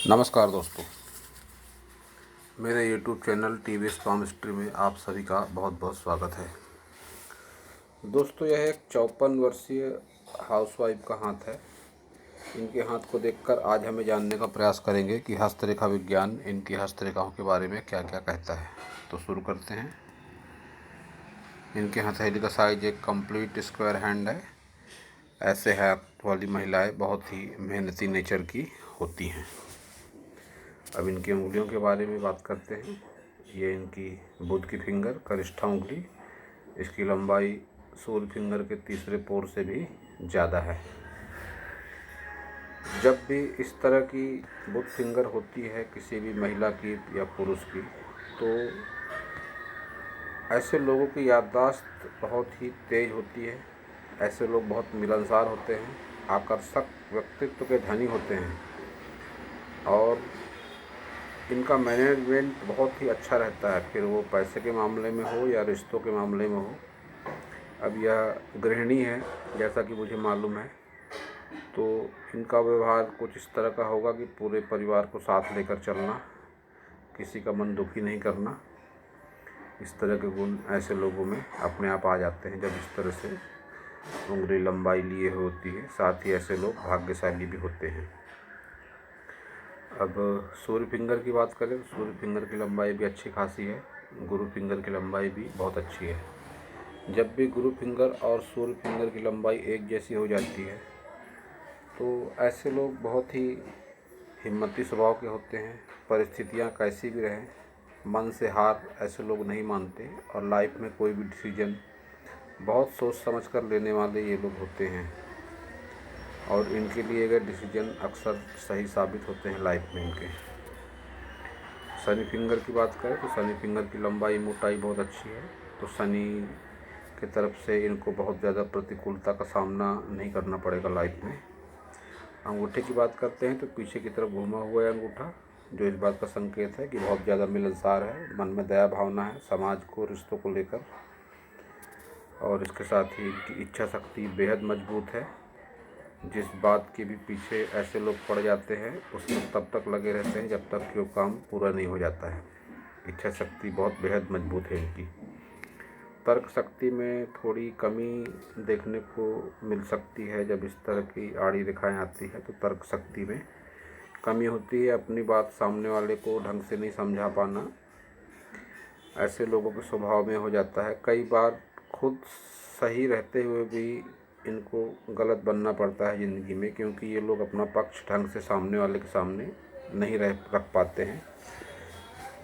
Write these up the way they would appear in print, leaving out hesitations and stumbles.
नमस्कार दोस्तों, मेरे YouTube चैनल टीवीएस पामिस्ट्री में आप सभी का बहुत बहुत स्वागत है। दोस्तों, यह एक 54 वर्षीय हाउसवाइफ का हाथ है। इनके हाथ को देखकर आज हमें जानने का प्रयास करेंगे कि हस्तरेखा विज्ञान इनकी हस्तरेखाओं के बारे में क्या क्या कहता है। तो शुरू करते हैं। इनके हथेली का साइज एक कंप्लीट स्क्वायर हैंड है। ऐसे हाथ वाली महिलाएं बहुत ही मेहनती नेचर की होती हैं। अब इनकी उंगलियों के बारे में बात करते हैं। ये इनकी बुध की फिंगर, कनिष्ठा उंगली, इसकी लंबाई सूर्य फिंगर के तीसरे पोर से भी ज़्यादा है। जब भी इस तरह की बुध फिंगर होती है किसी भी महिला की या पुरुष की, तो ऐसे लोगों की याददाश्त बहुत ही तेज होती है। ऐसे लोग बहुत मिलनसार होते हैं, आकर्षक व्यक्तित्व के धनी होते हैं और इनका मैनेजमेंट बहुत ही अच्छा रहता है, फिर वो पैसे के मामले में हो या रिश्तों के मामले में हो। अब यह गृहिणी है जैसा कि मुझे मालूम है, तो इनका व्यवहार कुछ इस तरह का होगा कि पूरे परिवार को साथ लेकर चलना, किसी का मन दुखी नहीं करना। इस तरह के गुण ऐसे लोगों में अपने आप आ जाते हैं जब इस तरह से उंगली लंबाई लिए होती है। साथ ही ऐसे लोग भाग्यशाली भी होते हैं। अब सूर्य फिंगर की बात करें तो सूर्य फिंगर की लंबाई भी अच्छी खासी है। गुरु फिंगर की लंबाई भी बहुत अच्छी है। जब भी गुरु फिंगर और सूर्य फिंगर की लंबाई एक जैसी हो जाती है तो ऐसे लोग बहुत ही हिम्मती स्वभाव के होते हैं। परिस्थितियां कैसी भी रहें, मन से हार ऐसे लोग नहीं मानते और लाइफ में कोई भी डिसीजन बहुत सोच समझ कर लेने वाले ये लोग होते हैं और इनके लिए गए डिसीजन अक्सर सही साबित होते हैं लाइफ में इनके। शनि फिंगर की बात करें तो शनि फिंगर की लंबाई मोटाई बहुत अच्छी है, तो शनि की तरफ से इनको बहुत ज़्यादा प्रतिकूलता का सामना नहीं करना पड़ेगा लाइफ में। अंगूठे की बात करते हैं तो पीछे की तरफ घूमा हुआ है अंगूठा, जो इस बात का संकेत है कि बहुत ज़्यादा मिलनसार है, मन में दया भावना है समाज को, रिश्तों को लेकर। और इसके साथ ही इनकी इच्छा शक्ति बेहद मजबूत है। जिस बात के भी पीछे ऐसे लोग पड़ जाते हैं उसमें तब तक लगे रहते हैं जब तक कि वो काम पूरा नहीं हो जाता है। इच्छा शक्ति बहुत बेहद मजबूत है इनकी। तर्क शक्ति में थोड़ी कमी देखने को मिल सकती है। जब इस तरह की आड़ी रेखाएं आती है तो तर्क शक्ति में कमी होती है। अपनी बात सामने वाले को ढंग से नहीं समझा पाना ऐसे लोगों के स्वभाव में हो जाता है। कई बार खुद सही रहते हुए भी इनको गलत बनना पड़ता है ज़िंदगी में, क्योंकि ये लोग अपना पक्ष ढंग से सामने वाले के सामने नहीं रख पाते हैं।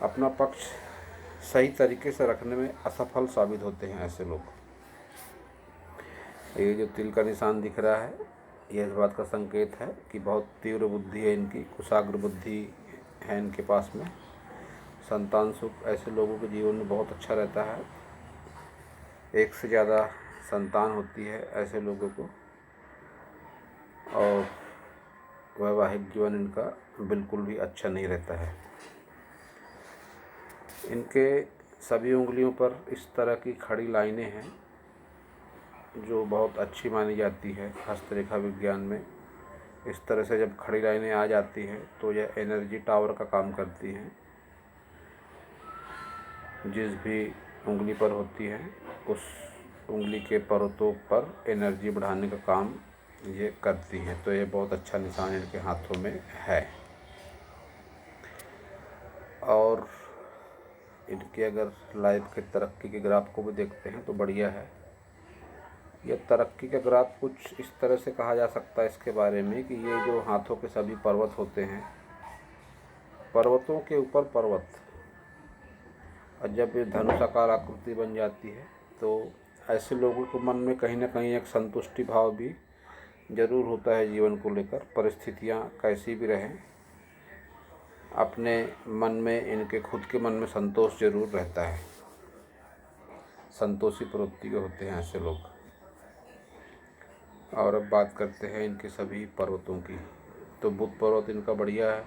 अपना पक्ष सही तरीके से रखने में असफल साबित होते हैं ऐसे लोग। ये जो तिल का निशान दिख रहा है यह इस बात का संकेत है कि बहुत तीव्र बुद्धि है इनकी, कुशाग्र बुद्धि है इनके पास में। संतान सुख ऐसे लोगों के जीवन में बहुत अच्छा रहता है। एक से ज़्यादा संतान होती है ऐसे लोगों को और वैवाहिक जीवन इनका बिल्कुल भी अच्छा नहीं रहता है। इनके सभी उंगलियों पर इस तरह की खड़ी लाइनें हैं जो बहुत अच्छी मानी जाती है हस्तरेखा विज्ञान में। इस तरह से जब खड़ी लाइनें आ जाती हैं तो यह एनर्जी टावर का काम करती हैं। जिस भी उंगली पर होती है उस उंगली के परतों पर एनर्जी बढ़ाने का काम ये करती हैं। तो ये बहुत अच्छा निशान इनके हाथों में है। और इनके अगर लाइफ के तरक्की के ग्राफ को भी देखते हैं तो बढ़िया है। यह तरक्की का ग्राफ कुछ इस तरह से कहा जा सकता है इसके बारे में कि ये जो हाथों के सभी पर्वत होते हैं, पर्वतों के ऊपर पर्वत, और जब ये धनुषाकार आकृति बन जाती है तो ऐसे लोगों के मन में कहीं ना कहीं एक संतुष्टि भाव भी ज़रूर होता है जीवन को लेकर। परिस्थितियाँ कैसी भी रहें, अपने मन में इनके खुद के मन में संतोष जरूर रहता है। संतोषी प्रवृत्ति के होते हैं ऐसे लोग। और अब बात करते हैं इनके सभी पर्वतों की, तो बुध पर्वत इनका बढ़िया है।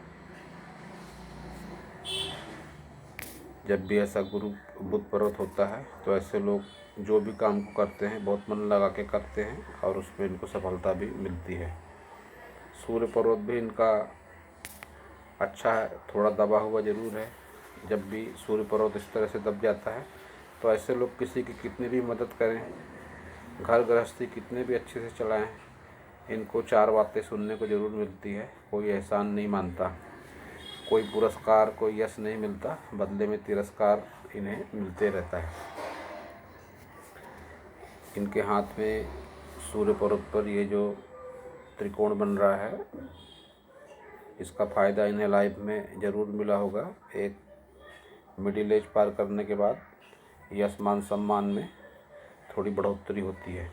जब भी ऐसा गुरु बुध पर्वत होता है तो ऐसे लोग जो भी काम को करते हैं बहुत मन लगा के करते हैं और उसमें इनको सफलता भी मिलती है। सूर्य पर्वत भी इनका अच्छा है, थोड़ा दबा हुआ ज़रूर है। जब भी सूर्य पर्वत इस तरह से दब जाता है तो ऐसे लोग किसी की कितनी भी मदद करें, घर गृहस्थी कितने भी अच्छे से चलाएं, इनको 4 बातें सुनने को ज़रूर मिलती है। कोई एहसान नहीं मानता, कोई पुरस्कार, कोई यश नहीं मिलता, बदले में तिरस्कार इन्हें मिलते रहता है। इनके हाथ में सूर्य पर्वत पर ये जो त्रिकोण बन रहा है, इसका फ़ायदा इन्हें लाइफ में ज़रूर मिला होगा। एक मिडिल एज पार करने के बाद यश मान सम्मान में थोड़ी बढ़ोतरी होती है।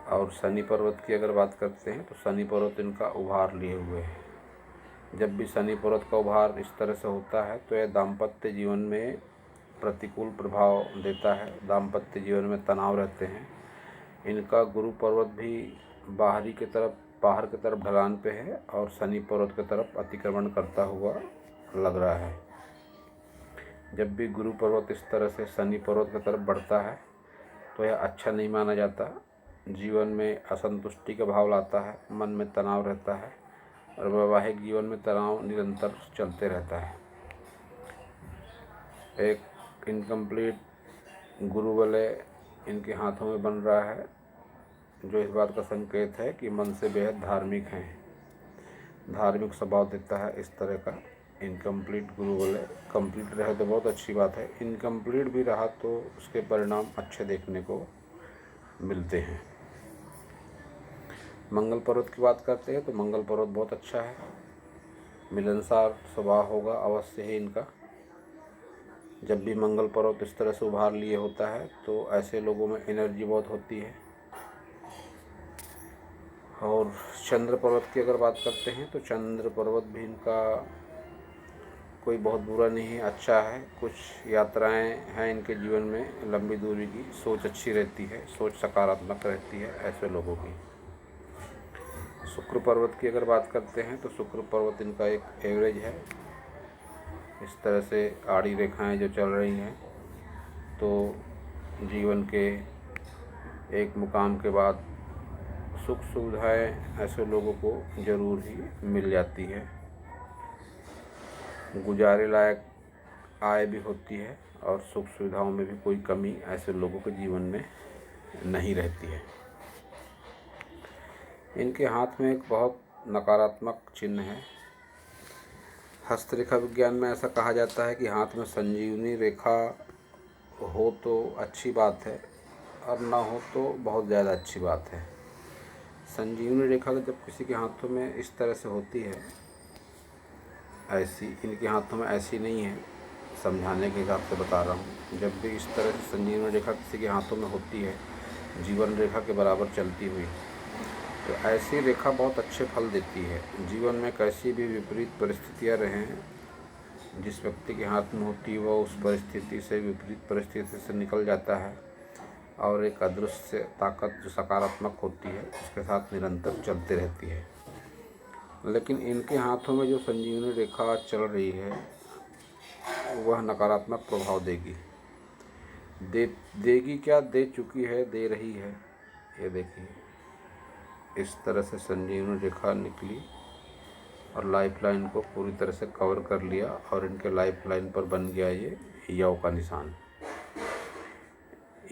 और शनि पर्वत की अगर बात करते हैं तो शनि पर्वत इनका उभार लिए हुए है। जब भी शनि पर्वत का उभार इस तरह से होता है तो यह दाम्पत्य जीवन में प्रतिकूल प्रभाव देता है, दाम्पत्य जीवन में तनाव रहते हैं। इनका गुरु पर्वत भी बाहर की तरफ ढलान पे है और शनि पर्वत की तरफ अतिक्रमण करता हुआ लग रहा है। जब भी गुरु पर्वत इस तरह से शनि पर्वत की तरफ बढ़ता है तो यह अच्छा नहीं माना जाता। जीवन में असंतुष्टि का भाव लाता है, मन में तनाव रहता है और वैवाहिक जीवन में तनाव निरंतर चलते रहता है। एक इनकम्प्लीट गुरु वलय इनके हाथों में बन रहा है, जो इस बात का संकेत है कि मन से बेहद धार्मिक हैं, धार्मिक स्वभाव देता है इस तरह का इनकम्प्लीट गुरु वलय। कंप्लीट रहे तो बहुत अच्छी बात है, इनकम्प्लीट भी रहा तो उसके परिणाम अच्छे देखने को मिलते हैं। मंगल पर्वत की बात करते हैं तो मंगल पर्वत बहुत अच्छा है, मिलनसार स्वभाव होगा अवश्य ही इनका। जब भी मंगल पर्वत इस तरह से उभार लिए होता है तो ऐसे लोगों में एनर्जी बहुत होती है। और चंद्र पर्वत की अगर बात करते हैं तो चंद्र पर्वत भी इनका कोई बहुत बुरा नहीं है, अच्छा है। कुछ यात्राएं हैं इनके जीवन में लंबी दूरी की, सोच अच्छी रहती है, सोच सकारात्मक रहती है ऐसे लोगों की। शुक्र पर्वत की अगर बात करते हैं तो शुक्र पर्वत इनका एक एवरेज है। इस तरह से आड़ी रेखाएं जो चल रही हैं तो जीवन के एक मुकाम के बाद सुख सुविधाएं ऐसे लोगों को ज़रूर ही मिल जाती है, गुजारे लायक आय भी होती है और सुख सुविधाओं में भी कोई कमी ऐसे लोगों के जीवन में नहीं रहती है। इनके हाथ में एक बहुत नकारात्मक चिन्ह है। हस्तरेखा विज्ञान में ऐसा कहा जाता है कि हाथ में संजीवनी रेखा हो तो अच्छी बात है और ना हो तो बहुत ज़्यादा अच्छी बात है। संजीवनी रेखा जब किसी के हाथों में इस तरह से होती है, ऐसी इनके हाथों में ऐसी नहीं है, समझाने के हिसाब से बता रहा हूँ। जब भी इस तरह से संजीवनी रेखा किसी के हाथों में होती है, जीवन रेखा के बराबर चलती हुई, तो ऐसी रेखा बहुत अच्छे फल देती है। जीवन में कैसी भी विपरीत परिस्थितियाँ रहें, जिस व्यक्ति के हाथ में होती है वह उस परिस्थिति से, विपरीत परिस्थिति से निकल जाता है और एक अदृश्य ताकत जो सकारात्मक होती है उसके साथ निरंतर चलते रहती है। लेकिन इनके हाथों में जो संजीवनी रेखा चल रही है वह नकारात्मक प्रभाव देगी क्या, दे चुकी है, दे रही है। ये देखिए इस तरह से संजीवनी रेखा निकली और लाइफ लाइन को पूरी तरह से कवर कर लिया और इनके लाइफ लाइन पर बन गया ये यव का निशान।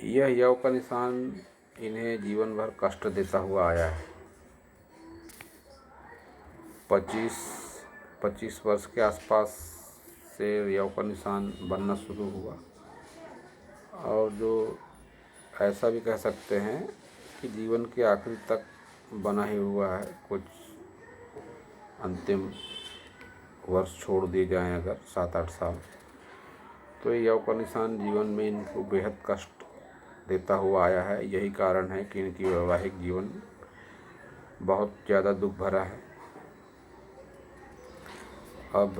यह यव का निशान इन्हें जीवन भर कष्ट देता हुआ आया है। 25 वर्ष के आसपास से यव का निशान बनना शुरू हुआ और जो ऐसा भी कह सकते हैं कि जीवन के आखिरी तक बना ही हुआ है। कुछ अंतिम वर्ष छोड़ दिए जाएं अगर 7-8 साल, तो ये यव का निशान जीवन में इनको बेहद कष्ट देता हुआ आया है। यही कारण है कि इनकी वैवाहिक जीवन बहुत ज़्यादा दुख भरा है। अब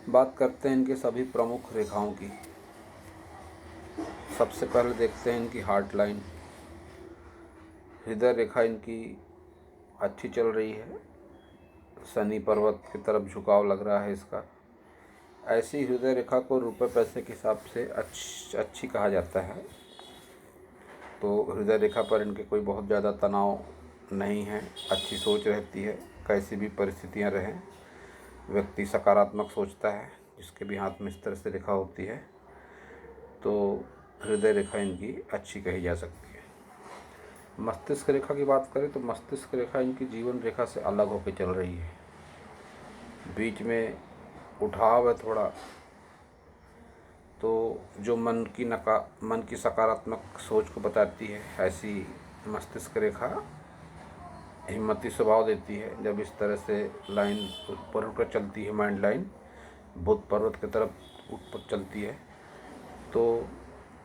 बात करते हैं इनके सभी प्रमुख रेखाओं की। सबसे पहले देखते हैं इनकी हार्ट लाइन। हृदय रेखा इनकी अच्छी चल रही है, शनि पर्वत की तरफ झुकाव लग रहा है इसका। ऐसी हृदय रेखा को रुपए पैसे के हिसाब से अच्छी कहा जाता है। तो हृदय रेखा पर इनके कोई बहुत ज़्यादा तनाव नहीं है, अच्छी सोच रहती है, कैसी भी परिस्थितियां रहें, व्यक्ति सकारात्मक सोचता है। जिसके भी हाथ में इस तरह से रेखा होती है तो हृदय रेखा इनकी अच्छी कही जा सकती है। मस्तिष्क रेखा की बात करें तो मस्तिष्क रेखा इनकी जीवन रेखा से अलग होकर चल रही है। बीच में उठाव है थोड़ा, तो जो मन की सकारात्मक सोच को बताती है, ऐसी मस्तिष्क रेखा हिम्मती स्वभाव देती है। जब इस तरह से लाइन ऊपर उठकर चलती है, माइंड लाइन बुध पर्वत की तरफ ऊपर चलती है, तो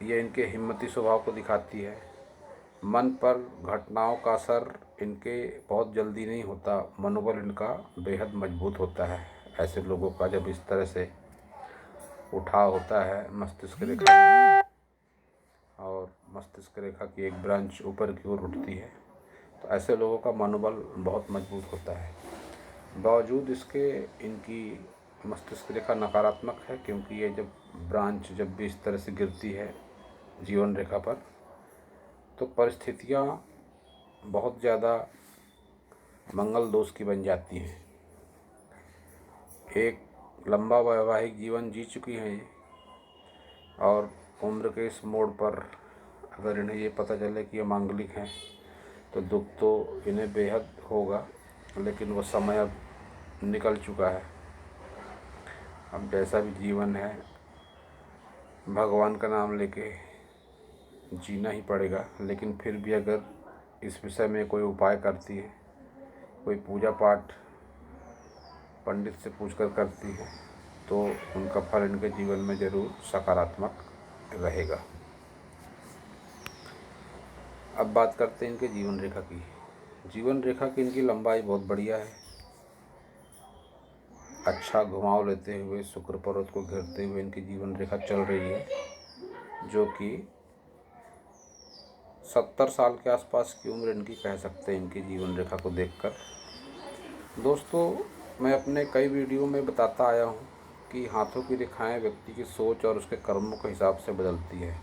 ये इनके हिम्मती स्वभाव को दिखाती है। मन पर घटनाओं का असर इनके बहुत जल्दी नहीं होता, मनोबल इनका बेहद मजबूत होता है। ऐसे लोगों का जब इस तरह से उठाव होता है मस्तिष्क रेखा में, और मस्तिष्क रेखा की एक ब्रांच ऊपर की ओर उठती है, तो ऐसे लोगों का मनोबल बहुत मजबूत होता है। बावजूद इसके इनकी मस्तिष्क रेखा नकारात्मक है, क्योंकि ये ब्रांच जब भी इस तरह से गिरती है जीवन रेखा पर, तो परिस्थितियाँ बहुत ज़्यादा मंगल दोष की बन जाती हैं। एक लंबा वैवाहिक जीवन जी चुकी हैं ये, और उम्र के इस मोड़ पर अगर इन्हें ये पता चले कि ये मांगलिक हैं तो दुख तो इन्हें बेहद होगा, लेकिन वो समय अब निकल चुका है। अब जैसा भी जीवन है भगवान का नाम लेके जीना ही पड़ेगा। लेकिन फिर भी अगर इस विषय में कोई उपाय करती है, कोई पूजा पाठ पंडित से पूछकर करती है, तो उनका फल इनके जीवन में ज़रूर सकारात्मक रहेगा। अब बात करते हैं इनके जीवन रेखा की। जीवन रेखा की इनकी लंबाई बहुत बढ़िया है। अच्छा घुमाव लेते हुए शुक्र पर्वत को घेरते हुए इनकी जीवन रेखा चल रही है, जो कि 70 साल के आसपास की उम्र इनकी कह सकते हैं इनकी जीवन रेखा को देखकर। दोस्तों, मैं अपने कई वीडियो में बताता आया हूँ कि हाथों की रेखाएं व्यक्ति की सोच और उसके कर्मों के हिसाब से बदलती है।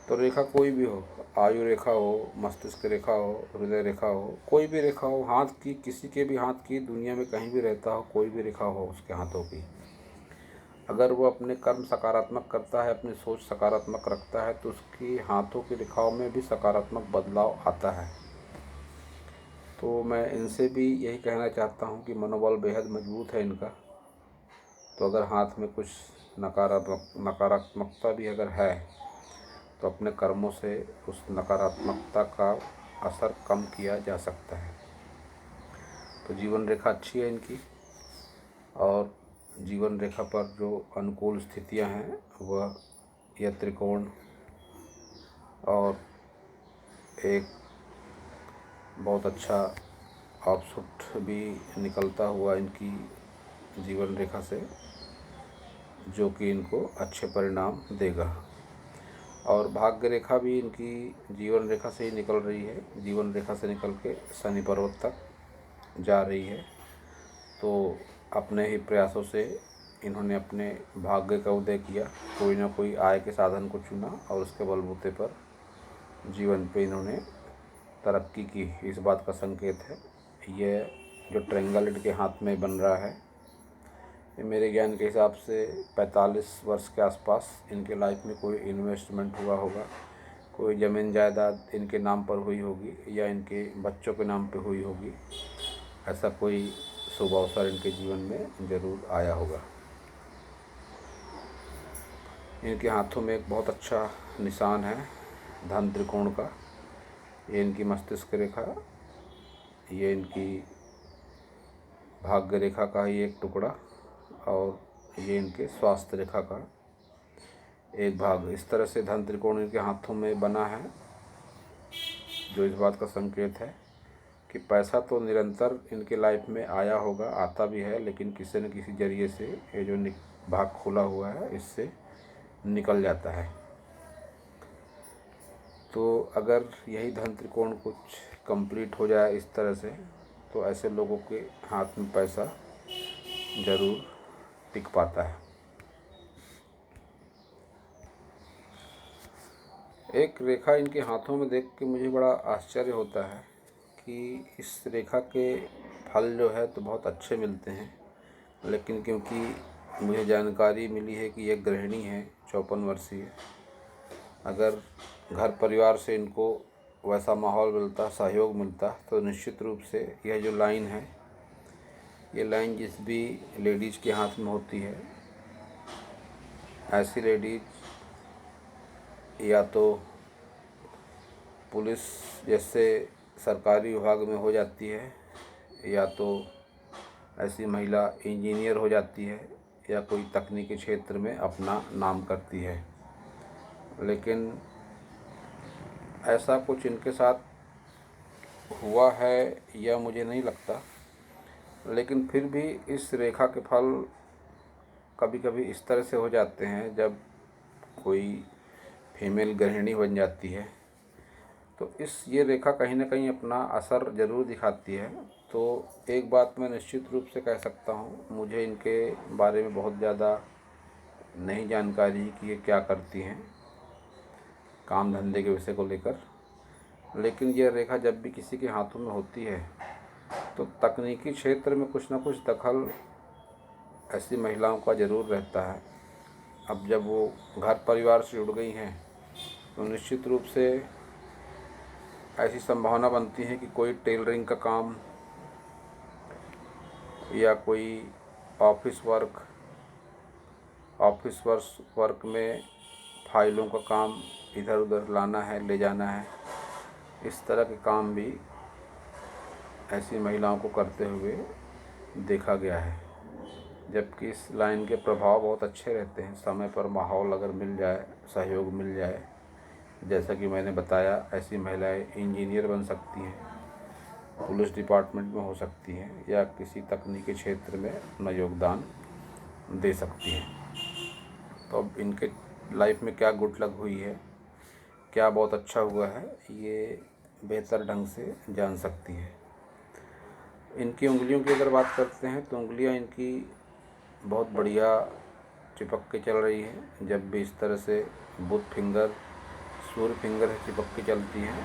तो रेखा कोई भी हो, आयु रेखा हो, मस्तिष्क रेखा हो, हृदय रेखा हो, कोई भी रेखा हो, हाथ की, किसी के भी हाथ की, दुनिया में कहीं भी रहता हो, कोई भी रेखा हो उसके हाथों की, अगर वो अपने कर्म सकारात्मक करता है, अपनी सोच सकारात्मक रखता है, तो उसकी हाथों की रेखाओं में भी सकारात्मक बदलाव आता है। तो मैं इनसे भी यही कहना चाहता हूँ कि मनोबल बेहद मजबूत है इनका। तो अगर हाथ में कुछ नकारात्मकता भी अगर है, तो अपने कर्मों से उस नकारात्मकता का असर कम किया जा सकता है। तो जीवन रेखा अच्छी है इनकी, और जीवन रेखा पर जो अनुकूल स्थितियां हैं वह यह त्रिकोण और एक बहुत अच्छा ऑफशूट भी निकलता हुआ इनकी जीवन रेखा से, जो कि इनको अच्छे परिणाम देगा। और भाग्य रेखा भी इनकी जीवन रेखा से ही निकल रही है। जीवन रेखा से निकल के शनि पर्वत तक जा रही है। तो अपने ही प्रयासों से इन्होंने अपने भाग्य का उदय किया, कोई ना कोई आय के साधन को चुना और उसके बलबूते पर जीवन पे इन्होंने तरक्की की। इस बात का संकेत है ये जो ट्रायंगल इनके हाथ में बन रहा है, ये मेरे ज्ञान के हिसाब से 45 वर्ष के आसपास इनके लाइफ में कोई इन्वेस्टमेंट हुआ होगा, कोई ज़मीन जायदाद इनके नाम पर हुई होगी या इनके बच्चों के नाम पे हुई होगी। ऐसा कोई शुभ अवसर इनके जीवन में ज़रूर आया होगा। इनके हाथों में एक बहुत अच्छा निशान है धन त्रिकोण का। ये इनकी मस्तिष्क रेखा, ये इनकी भाग्य रेखा का ही एक टुकड़ा, और ये इनके स्वास्थ्य रेखा का एक भाग। इस तरह से धन त्रिकोण इनके हाथों में बना है, जो इस बात का संकेत है कि पैसा तो निरंतर इनके लाइफ में आया होगा, आता भी है, लेकिन किसी न किसी जरिए से ये जो भाग खुला हुआ है इससे निकल जाता है। तो अगर यही धन त्रिकोण कुछ कंप्लीट हो जाए इस तरह से, तो ऐसे लोगों के हाथ में पैसा ज़रूर टिक पाता है। एक रेखा इनके हाथों में देख के मुझे बड़ा आश्चर्य होता है कि इस रेखा के फल जो है तो बहुत अच्छे मिलते हैं, लेकिन क्योंकि मुझे जानकारी मिली है कि ये गृहिणी है 54 वर्षीय, अगर घर परिवार से इनको वैसा माहौल मिलता, सहयोग मिलता, तो निश्चित रूप से यह जो लाइन है, ये लाइन जिस भी लेडीज़ के हाथ में होती है, ऐसी लेडीज़ या तो पुलिस जैसे सरकारी विभाग में हो जाती है, या तो ऐसी महिला इंजीनियर हो जाती है, या कोई तकनीकी क्षेत्र में अपना नाम करती है। लेकिन ऐसा कुछ इनके साथ हुआ है या मुझे नहीं लगता, लेकिन फिर भी इस रेखा के फल कभी कभी इस तरह से हो जाते हैं, जब कोई फीमेल गृहिणी बन जाती है तो ये रेखा कहीं ना कहीं अपना असर ज़रूर दिखाती है। तो एक बात मैं निश्चित रूप से कह सकता हूँ, मुझे इनके बारे में बहुत ज़्यादा नहीं जानकारी कि ये क्या करती हैं काम धंधे के विषय को लेकर, लेकिन यह रेखा जब भी किसी के हाथों में होती है तो तकनीकी क्षेत्र में कुछ ना कुछ दखल ऐसी महिलाओं का ज़रूर रहता है। अब जब वो घर परिवार से जुड़ गई हैं तो निश्चित रूप से ऐसी संभावना बनती है कि कोई टेलरिंग का काम या कोई ऑफिस वर्क में फाइलों का काम इधर उधर लाना है, ले जाना है, इस तरह के काम भी ऐसी महिलाओं को करते हुए देखा गया है। जबकि इस लाइन के प्रभाव बहुत अच्छे रहते हैं, समय पर माहौल अगर मिल जाए, सहयोग मिल जाए, जैसा कि मैंने बताया, ऐसी महिलाएं इंजीनियर बन सकती हैं, पुलिस डिपार्टमेंट में हो सकती हैं, या किसी तकनीकी क्षेत्र में अपना योगदान दे सकती हैं। तो अब इनके लाइफ में क्या गुड लक हुई है, क्या बहुत अच्छा हुआ है, ये बेहतर ढंग से जान सकती है। इनकी उंगलियों की अगर बात करते हैं तो उंगलियां इनकी बहुत बढ़िया चिपक के चल रही हैं। जब भी इस तरह से बुध फिंगर, सूर्य फिंगर चिपक के चलती हैं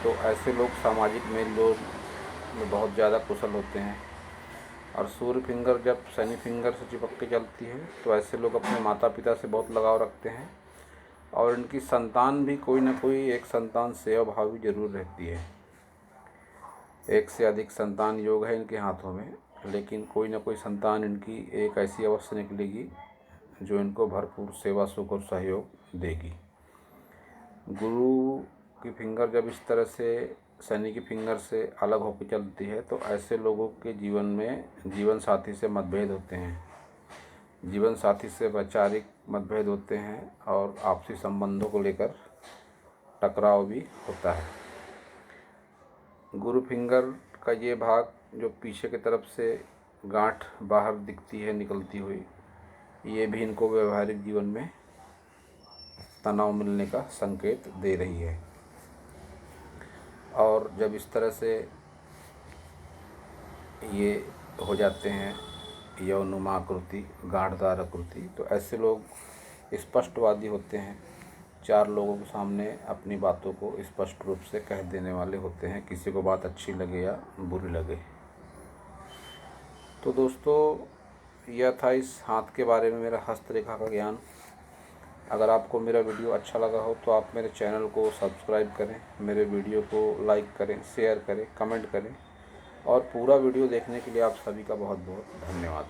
तो ऐसे लोग सामाजिक मेल जोल में बहुत ज़्यादा कुशल होते हैं। और सूर्य फिंगर जब शनि फिंगर से चिपक के चलती है तो ऐसे लोग अपने माता पिता से बहुत लगाव रखते हैं, और इनकी संतान भी कोई ना कोई एक संतान सेवाभावी जरूर रहती है। एक से अधिक संतान योग है इनके हाथों में, लेकिन कोई ना कोई संतान इनकी एक ऐसी अवश्य निकलेगी जो इनको भरपूर सेवा सुख और सहयोग देगी। गुरु की फिंगर जब इस तरह से शनि की फिंगर से अलग होकर चलती है तो ऐसे लोगों के जीवन में जीवन साथी से मतभेद होते हैं, जीवन साथी से वैचारिक मतभेद होते हैं, और आपसी संबंधों को लेकर टकराव भी होता है। गुरु फिंगर का ये भाग जो पीछे की तरफ से गांठ बाहर दिखती है निकलती हुई, ये भी इनको व्यवहारिक जीवन में तनाव मिलने का संकेत दे रही है। और जब इस तरह से ये हो जाते हैं यौनुमा आकृति, गांठदार आकृति, तो ऐसे लोग स्पष्टवादी होते हैं, चार लोगों के सामने अपनी बातों को स्पष्ट रूप से कह देने वाले होते हैं, किसी को बात अच्छी लगे या बुरी लगे। तो दोस्तों, यह था इस हाथ के बारे में मेरा हस्तरेखा का ज्ञान। अगर आपको मेरा वीडियो अच्छा लगा हो तो आप मेरे चैनल को सब्सक्राइब करें, मेरे वीडियो को लाइक करें, शेयर करें, कमेंट करें, और पूरा वीडियो देखने के लिए आप सभी का बहुत बहुत धन्यवाद।